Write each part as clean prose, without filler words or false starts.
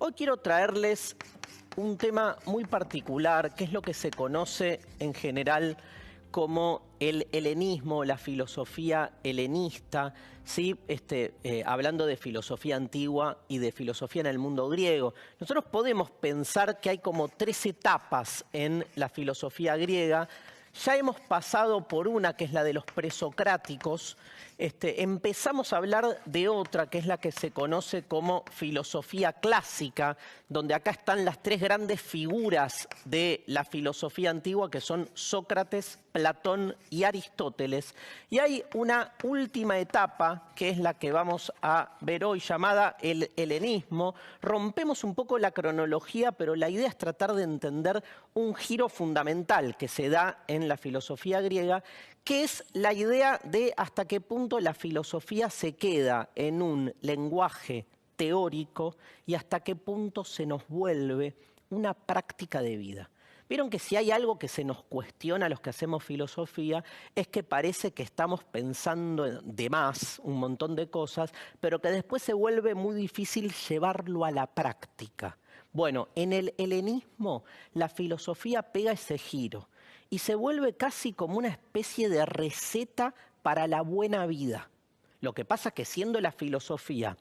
Hoy quiero traerles un tema muy particular, que es lo que se conoce en general como el helenismo, la filosofía helenista, ¿sí? Hablando de filosofía antigua y de filosofía en el mundo griego. Nosotros podemos pensar que hay como 3 etapas en la filosofía griega. Ya hemos pasado por una, que es la de los presocráticos. Empezamos a hablar de otra, que es la que se conoce como filosofía clásica, donde acá están las 3 grandes figuras de la filosofía antigua, que son Sócrates, Platón y Aristóteles. Y hay una última etapa, que es la que vamos a ver hoy, llamada el helenismo. Rompemos un poco la cronología, pero la idea es tratar de entender un giro fundamental que se da en la filosofía griega, que es la idea de hasta qué punto la filosofía se queda en un lenguaje teórico y hasta qué punto se nos vuelve una práctica de vida. Vieron que si hay algo que se nos cuestiona a los que hacemos filosofía es que parece que estamos pensando de más un montón de cosas, pero que después se vuelve muy difícil llevarlo a la práctica. Bueno, en el helenismo la filosofía pega ese giro y se vuelve casi como una especie de receta para la buena vida. Lo que pasa es que siendo la filosofía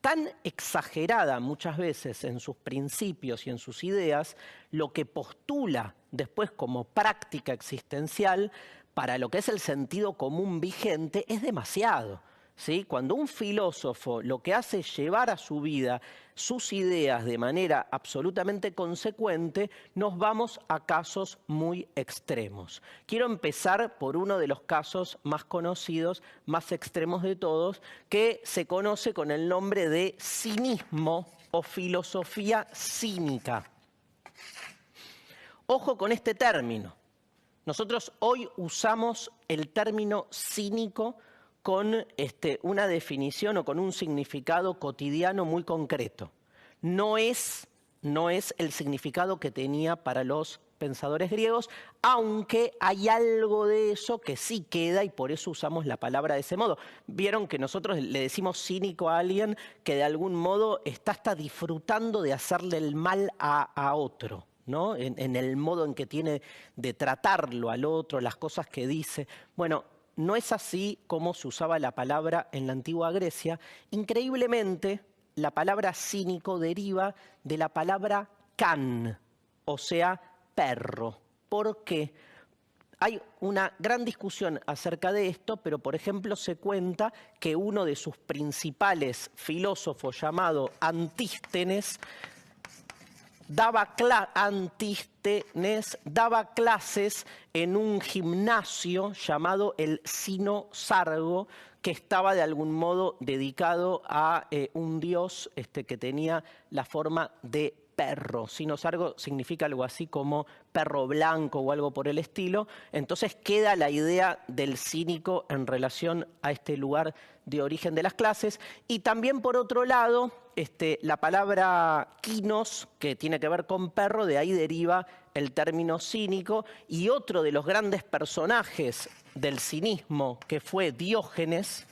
tan exagerada muchas veces en sus principios y en sus ideas, lo que postula después como práctica existencial para lo que es el sentido común vigente es demasiado, ¿sí? Cuando un filósofo lo que hace es llevar a su vida sus ideas de manera absolutamente consecuente, nos vamos a casos muy extremos. Quiero empezar por uno de los casos más conocidos, más extremos de todos, que se conoce con el nombre de cinismo o filosofía cínica. Ojo con este término. Nosotros hoy usamos el término cínico con una definición o con un significado cotidiano muy concreto. No es el significado que tenía para los pensadores griegos, aunque hay algo de eso que sí queda y por eso usamos la palabra de ese modo. Vieron que nosotros le decimos cínico a alguien que de algún modo está hasta disfrutando de hacerle el mal a otro, ¿no? En el modo en que tiene de tratarlo al otro, las cosas que dice. Bueno, no es así como se usaba la palabra en la antigua Grecia. Increíblemente, la palabra cínico deriva de la palabra can, o sea, perro. ¿Por qué? Hay una gran discusión acerca de esto, pero por ejemplo se cuenta que uno de sus principales filósofos, llamado Antístenes, daba clases en un gimnasio llamado el Sino Sargo, que estaba de algún modo dedicado a un dios que tenía la forma de perro. Sino Sargo significa algo así como perro blanco o algo por el estilo. Entonces queda la idea del cínico en relación a este lugar de origen de las clases. Y también por otro lado, la palabra kinos, que tiene que ver con perro, de ahí deriva el término cínico. Y otro de los grandes personajes del cinismo, que fue Diógenes,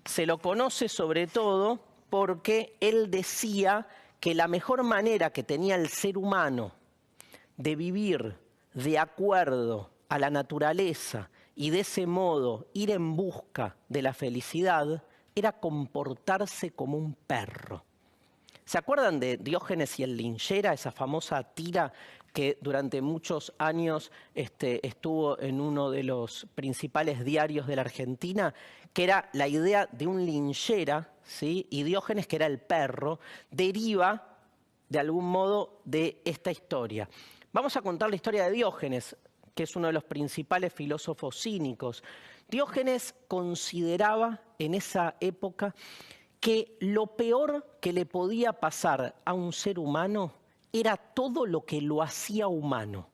se lo conoce sobre todo porque él decía que la mejor manera que tenía el ser humano de vivir de acuerdo a la naturaleza y de ese modo ir en busca de la felicidad era comportarse como un perro. ¿Se acuerdan de Diógenes y el linchera, esa famosa tira que durante muchos años estuvo en uno de los principales diarios de la Argentina, que era la idea de un linchera, ¿sí? Y Diógenes, que era el perro, deriva de algún modo de esta historia. Vamos a contar la historia de Diógenes, que es uno de los principales filósofos cínicos. Diógenes consideraba en esa época que lo peor que le podía pasar a un ser humano era todo lo que lo hacía humano.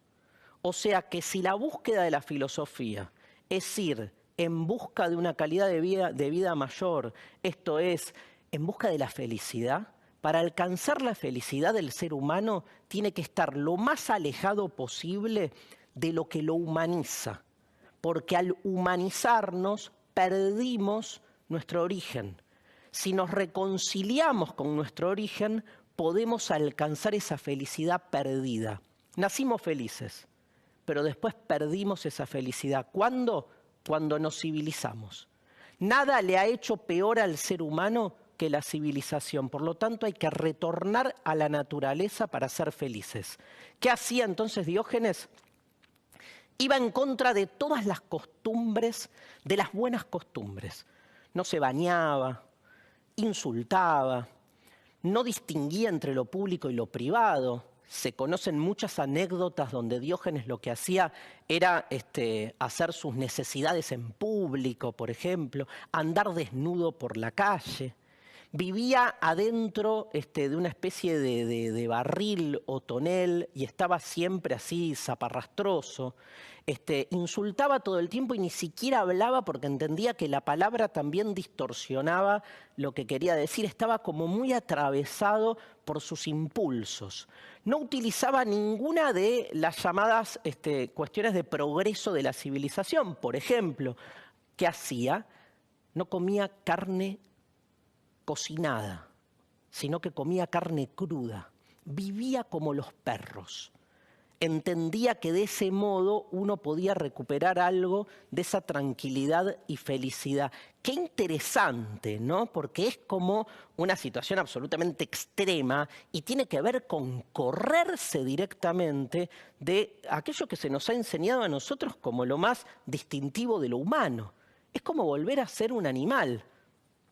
O sea que si la búsqueda de la filosofía es ir en busca de una calidad de vida mayor, esto es, en busca de la felicidad, para alcanzar la felicidad del ser humano tiene que estar lo más alejado posible de lo que lo humaniza. Porque al humanizarnos perdimos nuestro origen. Si nos reconciliamos con nuestro origen, podemos alcanzar esa felicidad perdida. Nacimos felices, pero después perdimos esa felicidad. ¿Cuándo? Cuando nos civilizamos. Nada le ha hecho peor al ser humano que la civilización. Por lo tanto, hay que retornar a la naturaleza para ser felices. ¿Qué hacía entonces Diógenes? Iba en contra de todas las costumbres, de las buenas costumbres. No se bañaba, insultaba, no distinguía entre lo público y lo privado. Se conocen muchas anécdotas donde Diógenes lo que hacía era hacer sus necesidades en público, por ejemplo, andar desnudo por la calle. Vivía adentro de una especie de barril o tonel y estaba siempre así zaparrastroso. Insultaba todo el tiempo y ni siquiera hablaba porque entendía que la palabra también distorsionaba lo que quería decir. Estaba como muy atravesado por sus impulsos. No utilizaba ninguna de las llamadas cuestiones de progreso de la civilización. Por ejemplo, ¿qué hacía? No comía carne cocinada, sino que comía carne cruda. Vivía como los perros. Entendía que de ese modo uno podía recuperar algo de esa tranquilidad y felicidad. Qué interesante, ¿no? Porque es como una situación absolutamente extrema y tiene que ver con correrse directamente de aquello que se nos ha enseñado a nosotros como lo más distintivo de lo humano. Es como volver a ser un animal.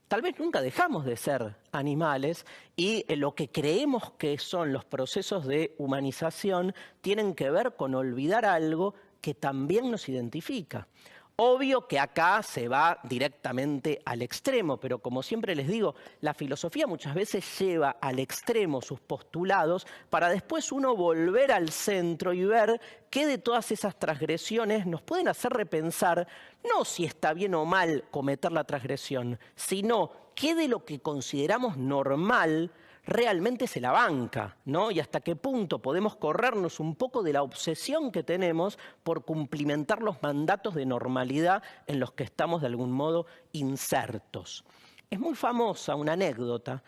Tal vez nunca dejamos de ser animales y lo que creemos que son los procesos de humanización tienen que ver con olvidar algo que también nos identifica. Obvio que acá se va directamente al extremo, pero como siempre les digo, la filosofía muchas veces lleva al extremo sus postulados para después uno volver al centro y ver qué de todas esas transgresiones nos pueden hacer repensar, no si está bien o mal cometer la transgresión, sino qué de lo que consideramos normal realmente se la banca, ¿no? Y hasta qué punto podemos corrernos un poco de la obsesión que tenemos por cumplimentar los mandatos de normalidad en los que estamos de algún modo insertos. Es muy famosa una anécdota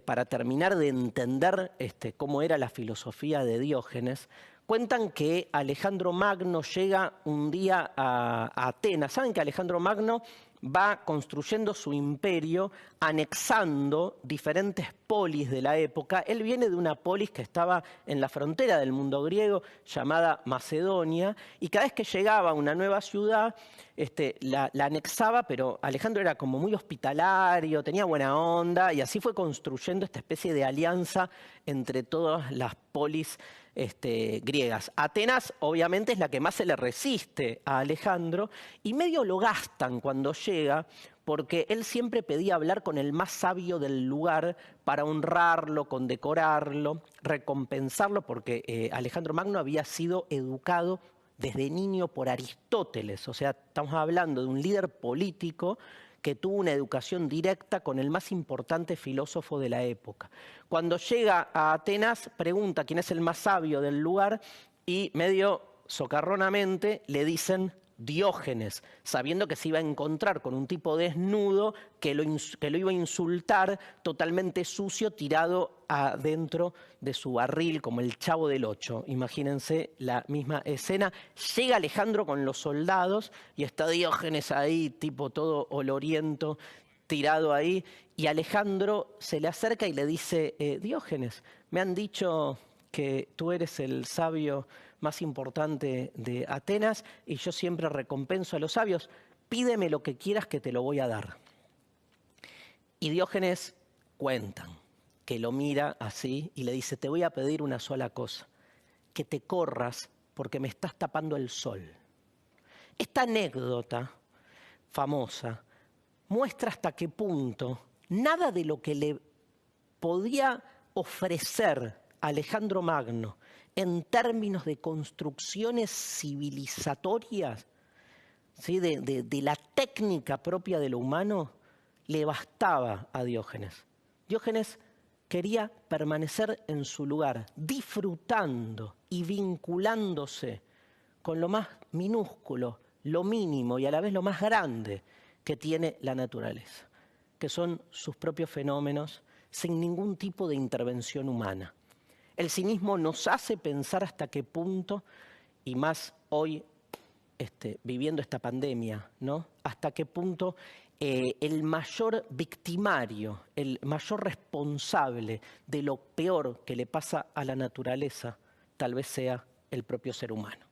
para terminar de entender cómo era la filosofía de Diógenes. Cuentan que Alejandro Magno llega un día a Atenas. ¿Saben que Alejandro Magno va construyendo su imperio, anexando diferentes polis de la época? Él viene de una polis que estaba en la frontera del mundo griego, llamada Macedonia, y cada vez que llegaba a una nueva ciudad, la anexaba, pero Alejandro era como muy hospitalario, tenía buena onda, y así fue construyendo esta especie de alianza entre todas las polis griegas. Atenas obviamente es la que más se le resiste a Alejandro y medio lo gastan cuando llega porque él siempre pedía hablar con el más sabio del lugar para honrarlo, condecorarlo, recompensarlo, porque Alejandro Magno había sido educado desde niño por Aristóteles. O sea, estamos hablando de un líder político que tuvo una educación directa con el más importante filósofo de la época. Cuando llega a Atenas, pregunta quién es el más sabio del lugar y medio socarronamente le dicen Diógenes, sabiendo que se iba a encontrar con un tipo desnudo que lo iba a insultar, totalmente sucio, tirado adentro de su barril, como el Chavo del Ocho. Imagínense la misma escena. Llega Alejandro con los soldados y está Diógenes ahí, tipo todo oloriento, tirado ahí. Y Alejandro se le acerca y le dice, Diógenes, me han dicho que tú eres el sabio más importante de Atenas y yo siempre recompenso a los sabios. Pídeme lo que quieras que te lo voy a dar. Y Diógenes cuentan que lo mira así y le dice, te voy a pedir una sola cosa, que te corras porque me estás tapando el sol. Esta anécdota famosa muestra hasta qué punto nada de lo que le podía ofrecer Alejandro Magno en términos de construcciones civilizatorias, ¿sí? de la técnica propia de lo humano, le bastaba a Diógenes. Diógenes quería permanecer en su lugar, disfrutando y vinculándose con lo más minúsculo, lo mínimo y a la vez lo más grande que tiene la naturaleza, que son sus propios fenómenos sin ningún tipo de intervención humana. El cinismo nos hace pensar hasta qué punto, y más hoy viviendo esta pandemia, ¿no? Hasta qué punto el mayor victimario, el mayor responsable de lo peor que le pasa a la naturaleza, tal vez sea el propio ser humano.